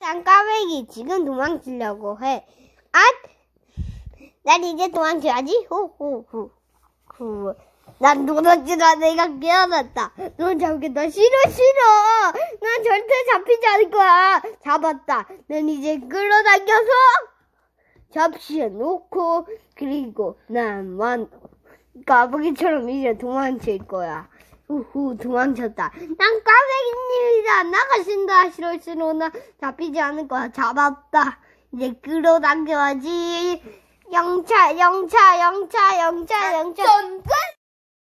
깜깜이기 지금 도망치려고 해. 아! 난 이제 도망쳐야지. 후후후. 난 도망치다 내가 깨어났다. 넌 잡겠다. 싫어. 난 절대 잡히지 않을 거야. 잡았다. 난 이제 끌어당겨서 접시에 놓고 그리고 난 까마귀처럼 이제 도망칠 거야. 도망쳤다. 난 까마귀님이다. 나가신다. 싫어. 나 잡히지 않을 거야. 잡았다. 이제 끌어당겨야지. 영차.